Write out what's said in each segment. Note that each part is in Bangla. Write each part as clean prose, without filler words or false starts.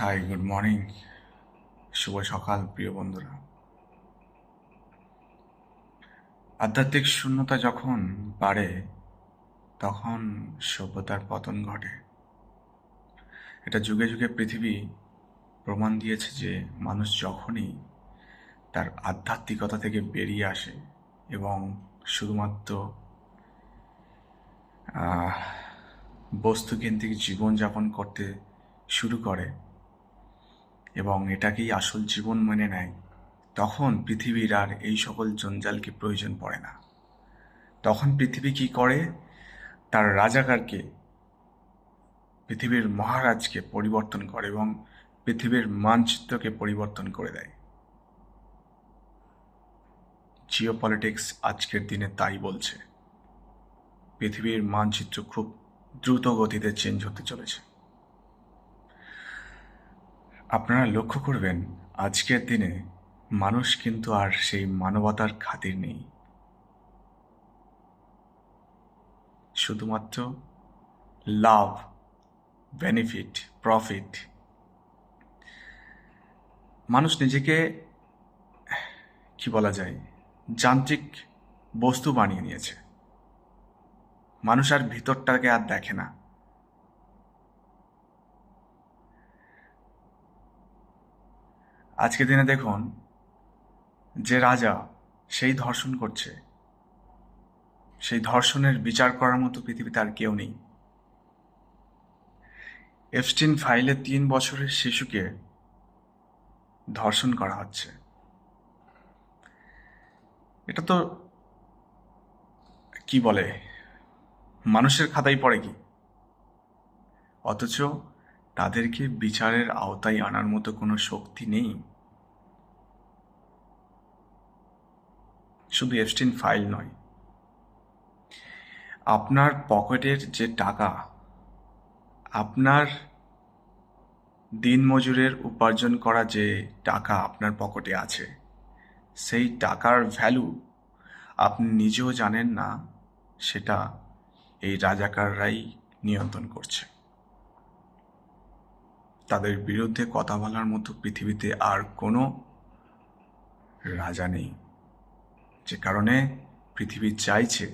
হাই, গুড মর্নিং, শুভ সকাল প্রিয় বন্ধুরা। আধ্যাত্মিক শূন্যতা যখন বাড়ে তখন সভ্যতার পতন ঘটে। এটা যুগে যুগে পৃথিবী প্রমাণ দিয়েছে যে মানুষ যখনই তার আধ্যাত্মিকতা থেকে বেরিয়ে আসে এবং শুধুমাত্র আহ, বস্তুকেন্দ্রিক জীবনযাপন করতে শুরু করে এবং এটাকেই আসল জীবন মেনে নেয়, তখন পৃথিবীর আর এই সকল জঞ্জালকে প্রয়োজন পড়ে না। তখন পৃথিবী কি করে? তার রাজাকারকে, পৃথিবীর মহারাজকে পরিবর্তন করে এবং পৃথিবীর মানচিত্রকে পরিবর্তন করে দেয়। জিওপলিটিক্স আজকের দিনে তাই বলছে। পৃথিবীর মানচিত্র খুব দ্রুত গতিতে চেঞ্জ হতে চলেছে। আপনারা লক্ষ্য করবেন, আজকের দিনে মানুষ কিন্তু আর সেই মানবতার খাতির নেই। শুধুমাত্র লাভ, বেনিফিট, প্রফিট। মানুষ নিজেকে কি বলা যায়, যান্ত্রিক বস্তু বানিয়ে নিয়েছে। মানুষ আর ভিতরটাকে আর দেখে না। আজকের দিনে দেখুন, যে রাজা সেই ধর্ষণ করছে, সেই ধর্ষণের বিচার করার মতো পৃথিবীতে আর কেউ নেই। এপস্টিন ফাইলে 3 বছরের শিশুকে ধর্ষণ করা হচ্ছে। এটা তো কি বলে, মানুষের খাতায় পড়ে কি? অথচ তাদেরকে বিচারের আওতায় আনার মতো কোনো শক্তি নেই। শুধু এপস্টিন ফাইল নয়, আপনার পকেটের যে টাকা, আপনার দিনমজুরের উপার্জন করা যে টাকা আপনার পকেটে আছে, সেই টাকার ভ্যালু আপনি নিজেও জানেন না। সেটা এই রাজাকাররাই নিয়ন্ত্রণ করছে। তাদের বিরুদ্ধে কথা বলার মতো পৃথিবীতে আর কোনো রাজা নেই, যে কারণে পৃথিবী চাইছে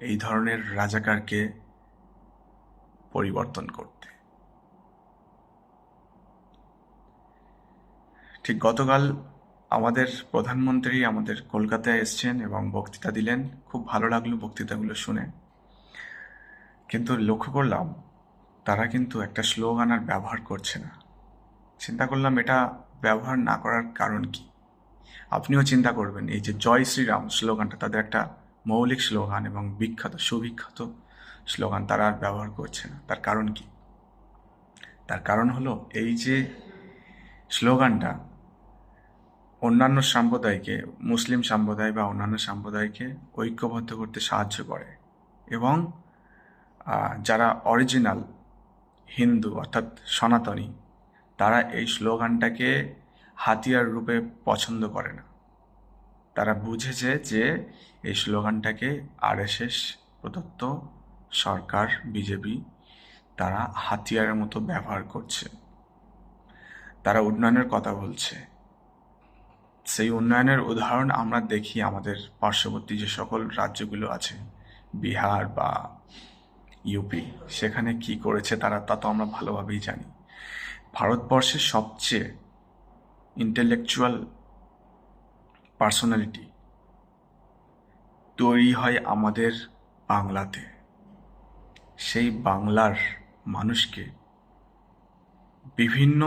এই ধরনের রাজাকারকে পরিবর্তন করতে। ঠিক গতকাল আমাদের প্রধানমন্ত্রী আমাদের কলকাতায় এসছেন এবং বক্তৃতা দিলেন। খুব ভালো লাগলো বক্তৃতাগুলো শুনে। কিন্তু লক্ষ্য করলাম তারা কিন্তু একটা স্লোগান আর ব্যবহার করছে না। চিন্তা করলাম এটা ব্যবহার না করার কারণ কি। আপনিও চিন্তা করবেন, এই যে জয় শ্রীরাম স্লোগানটা তাদের একটা মৌলিক স্লোগান এবং বিখ্যাত সুবিখ্যাত স্লোগান, তারা আর ব্যবহার করছে না। তার কারণ কি? তার কারণ হলো এই যে স্লোগানটা অন্যান্য সম্প্রদায়কে, মুসলিম সম্প্রদায় বা অন্যান্য সম্প্রদায়কে ঐক্যবদ্ধ করতে সাহায্য করে এবং যারা অরিজিনাল হিন্দু অর্থাৎ সনাতনী, তারা এই স্লোগানটাকে হাতিয়ার রূপে পছন্দ করে না। তারা বুঝেছে যে এই স্লোগানটাকে আরএসএস প্রদত্ত সরকার, বিজেপি, তারা হাতিয়ারের মতো ব্যবহার করছে। তারা উন্নয়নের কথা বলছে। সেই উন্নয়নের উদাহরণ আমরা দেখি আমাদের পার্শ্ববর্তী যে সকল রাজ্যগুলো আছে, বিহার বা ইউপি, সেখানে কি করেছে তারা, তা তো আমরা ভালোভাবেই জানি। ভারতবর্ষের সবচেয়ে ইন্টেলেকচুয়াল পার্সোনালিটি তৈরি হয় আমাদের বাংলাতে। সেই বাংলার মানুষকে বিভিন্ন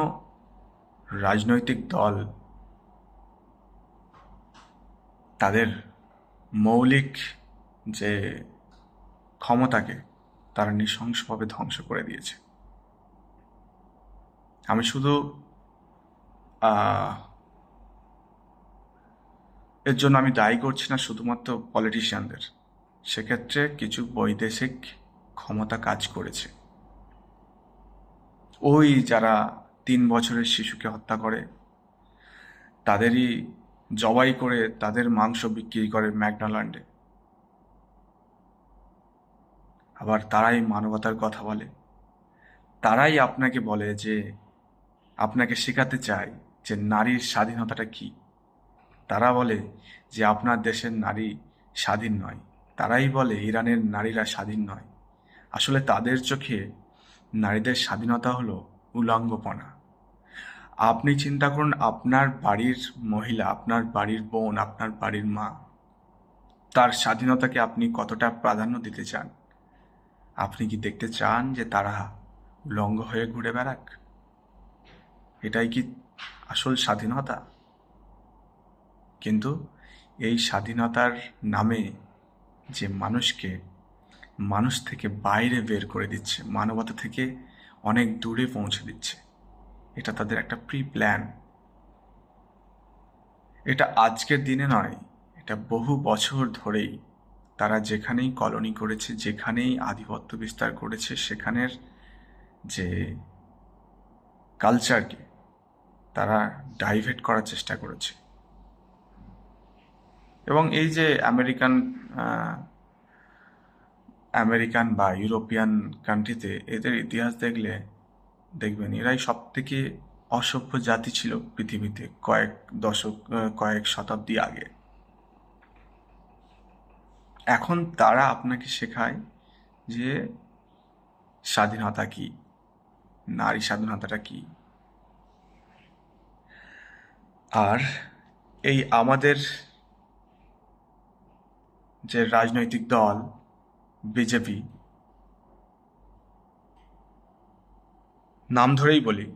রাজনৈতিক দল তাদের মৌলিক যে ক্ষমতাকে তারা নৃশংসভাবে ধ্বংস করে দিয়েছে। আমি শুধু এর জন্য আমি দায়ী করছি না শুধুমাত্র পলিটিশিয়ানদের। সেক্ষেত্রে কিছু বৈদেশিক ক্ষমতা কাজ করেছে। ওই যারা 3 বছরের শিশুকে হত্যা করে, তাদেরই জবাই করে তাদের মাংস বিক্রি করে ম্যাকডোনাল্ডে। আবার তারাই মানবতার কথা বলে। তারাই আপনাকে বলে যে আপনাকে শেখাতে চায় যে নারীর স্বাধীনতাটা কি। তারা বলে যে আপনার দেশের নারী স্বাধীন নয়, তারাই বলে ইরানের নারীরা স্বাধীন নয়। আসলে তাদের চোখে নারীদের স্বাধীনতা হলো উলঙ্গপনা। আপনি চিন্তা করুন, আপনার বাড়ির মহিলা, আপনার বাড়ির বোন, আপনার বাড়ির মা, তার স্বাধীনতাকে আপনি কতটা প্রাধান্য দিতে চান? আপনি কি দেখতে চান যে তারা উলঙ্গ হয়ে ঘুরে বেড়াক? এটাই কি আসল স্বাধীনতা? কিন্তু এই স্বাধীনতার নামে যে মানুষকে মানুষ থেকে বাইরে বের করে দিচ্ছে, মানবতা থেকে অনেক দূরে পৌঁছে দিচ্ছে, এটা তাদের একটা প্রি প্ল্যান। এটা আজকের দিনে নয়, এটা বহু বছর ধরেই তারা যেখানেই কলোনি করেছে, যেখানেই আধিপত্য বিস্তার করেছে, সেখানের যে কালচারকে তারা ডাইভেট করার চেষ্টা করেছে। এবং এই যে আমেরিকান বা ইউরোপিয়ান কান্ট্রিতে এদের ইতিহাস দেখলে দেখবেন এরাই সব থেকে অসভ্য জাতি ছিল পৃথিবীতে কয়েক শতাব্দী আগে। এখন তারা আপনাকে শেখায় যে স্বাধীনতা কি, নারী স্বাধীনতাটা কি। আর এই আমাদের যে রাজনৈতিক দল বিজেপি, নাম ধরেই বলি,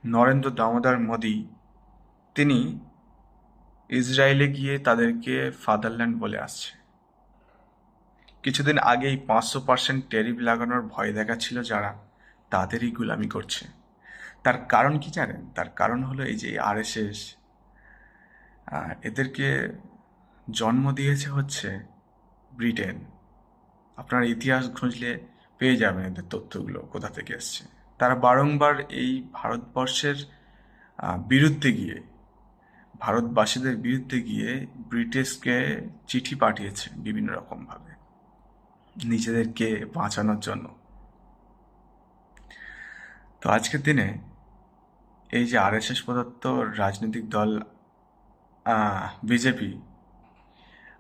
নরেন্দ্র দামোদর মোদী, তিনি ইসরায়েলে গিয়ে তাদেরকে ফাদারল্যান্ড বলে আসছে। কিছুদিন আগেই 500% ট্যারিফ লাগানোর ভয় দেখাচ্ছিল যারা, তাদেরই গুলামি করছে। তার কারণ কি জানেন? তার কারণ হলো এই যে আরএসএস, এদেরকে জন্ম দিয়েছে হচ্ছে ব্রিটেন। আপনার ইতিহাস খুঁজলে পেয়ে যাবেন এদের তথ্যগুলো কোথা থেকে এসছে। তারা বারংবার এই ভারতবর্ষের বিরুদ্ধে গিয়ে, ভারতবাসীদের বিরুদ্ধে গিয়ে ব্রিটিশকে চিঠি পাঠিয়েছে বিভিন্ন রকমভাবে নিজেদেরকে বাঁচানোর জন্য। তো আজকের দিনে এই যে আরএসএস প্রদত্ত রাজনৈতিক দল বিজেপি,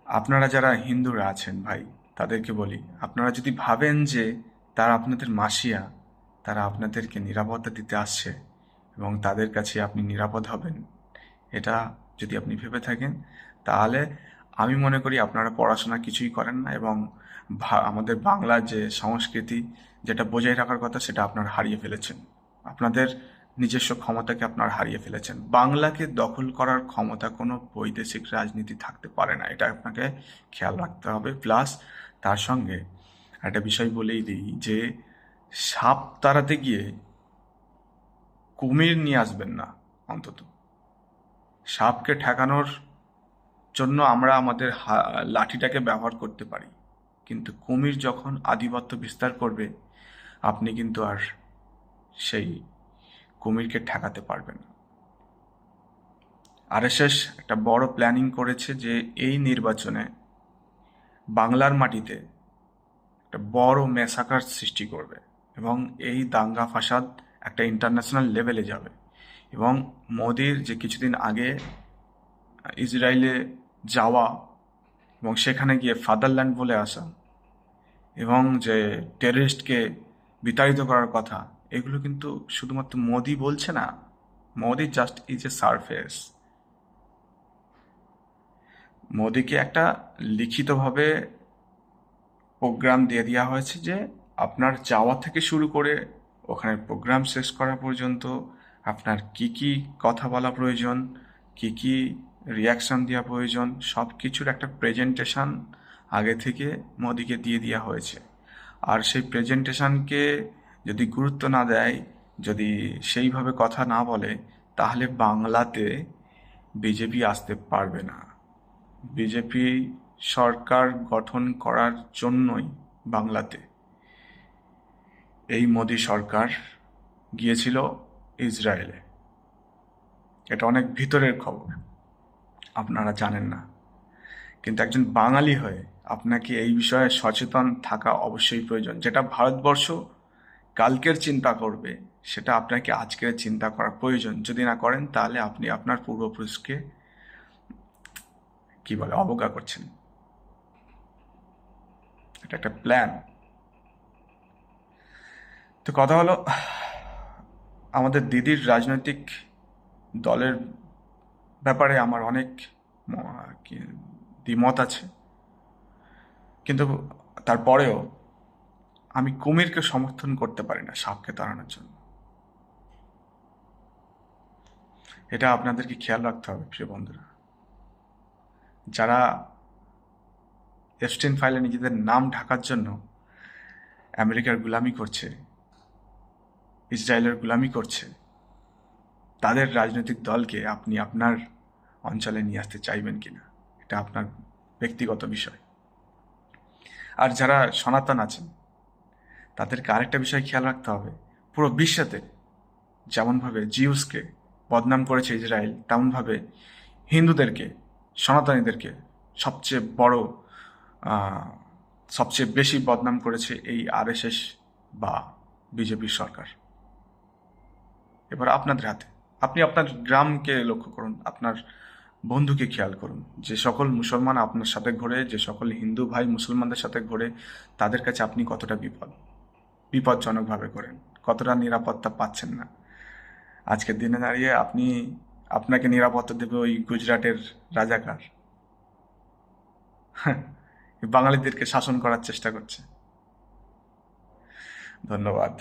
আপনারা যারা হিন্দুরা আছেন ভাই, তাদেরকে বলি, আপনারা যদি ভাবেন যে তারা আপনাদের মাসিয়া, তারা আপনাদেরকে নিরাপত্তা দিতে আসছে এবং তাদের কাছে আপনি নিরাপদ হবেন, এটা যদি আপনি ভেবে থাকেন, তাহলে আমি মনে করি আপনারা পড়াশোনা কিছুই করেন না এবং আমাদের বাংলার যে সংস্কৃতি, যেটা বজায় রাখার কথা, সেটা আপনারা হারিয়ে ফেলেছেন। আপনাদের নিজস্ব ক্ষমতাকে আপনারা হারিয়ে ফেলেছেন। বাংলাকে দখল করার ক্ষমতা কোনো বৈদেশিক রাজনীতি থাকতে পারে না, এটা আপনাকে খেয়াল রাখতে হবে। প্লাস তার সঙ্গে একটা বিষয় বলেই দিই যে সাপ তাড়াতে গিয়ে কুমির নিয়ে আসবেন না। অন্তত সাপকে ঠেকানোর জন্য আমরা আমাদের লাঠিটাকে ব্যবহার করতে পারি, কিন্তু কুমির যখন আধিপত্য বিস্তার করবে, আপনি কিন্তু আর সেই কুমিরকে ঠেকাতে পারবেন না। আরএসএস একটা বড় প্ল্যানিং করেছে যে এই নির্বাচনে বাংলার মাটিতে একটা বড় ম্যাসাকার সৃষ্টি করবে এবং এই দাঙ্গা ফাসাদ একটা ইন্টারন্যাশনাল লেভেলে যাবে। এবং মোদির যে কিছুদিন আগে ইসরায়েলে যাওয়া এবং সেখানে গিয়ে ফাদারল্যান্ড বলে আসা এবং যে টেররিস্টকে বিতাড়িত করার কথা, এগুলো কিন্তু শুধুমাত্র মোদি বলছে না। Modi just is a surface. মোদিকে একটা লিখিতভাবে প্রোগ্রাম দিয়ে দেওয়া হয়েছে যে আপনার যাওয়া থেকে শুরু করে ওখানে প্রোগ্রাম শেষ করা পর্যন্ত আপনার কি কি কথা বলা প্রয়োজন, কি কি রিয়াকশন দেওয়া প্রয়োজন, সব কিছুর একটা প্রেজেন্টেশন আগে থেকে মোদিকে দিয়ে দেওয়া হয়েছে। আর সেই প্রেজেন্টেশনকে যদি গুরুত্ব না দেয়, যদি সেইভাবে কথা না বলে, তাহলে বাংলাতে বিজেপি আসতে পারবে না। বিজেপি সরকার গঠন করার জন্যই বাংলাতে এই মোদি সরকার গিয়েছিল ইসরায়েলে। এটা অনেক ভিতরের খবর, আপনারা জানেন না। কিন্তু একজন বাঙালি হয়ে আপনাকে এই বিষয়ে সচেতন থাকা অবশ্যই প্রয়োজন। যেটা ভারতবর্ষ কালকের চিন্তা করবে, সেটা আপনাকে আজকে চিন্তা করার প্রয়োজন। যদি না করেন তাহলে আপনি আপনার পূর্বপুরুষকে কি বলে অবজ্ঞা করছেন। এটা একটা প্ল্যান। তো কথা হলো, আমাদের দিদির রাজনৈতিক দলের ব্যাপারে আমার অনেক দ্বিমত আছে, কিন্তু তারপরেও আমি কুমিরকে সমর্থন করতে পারি না সাপকে তাড়ানোর জন্য। এটা আপনাদেরকে খেয়াল রাখতে হবে প্রিয় বন্ধুরা। যারা এপস্টাইন ফাইলে নিজেদের নাম ঢাকার জন্য আমেরিকার গুলামি করছে, ইসরায়েলের গুলামি করছে, তাদের রাজনৈতিক দলকে আপনি আপনার অঞ্চলে নিয়ে আসতে চাইবেন কিনা, এটা আপনার ব্যক্তিগত বিষয়। আর যারা সনাতন আছেন, তাদেরকে আরেকটা বিষয় খেয়াল রাখতে হবে। পুরো বিশ্বতে যেমনভাবে জিউসকে বদনাম করেছে ইসরায়েল, তেমনভাবে হিন্দুদেরকে, সনাতনীদেরকে সবচেয়ে বড়, সবচেয়ে বেশি বদনাম করেছে এই আরএসএস বা বিজেপির সরকার। এবার আপনাদের হাতে। আপনি আপনার গ্রামকে লক্ষ্য করুন, আপনার বন্ধুকে খেয়াল করুন। যে সকল মুসলমান আপনার সাথে ঘোরে, যে সকল হিন্দু ভাই মুসলমানদের সাথে ঘোরে, তাদের কাছে আপনি কতটা বিপজ্জনকভাবে করেন, কতটা নিরাপত্তা পাচ্ছেন না। আজকের দিনে দাঁড়িয়ে আপনাকে নিরাপত্তা দেবে ওই গুজরাটের রাজাকার। বাঙালিদেরকে শাসন করার চেষ্টা করছে। ধন্যবাদ।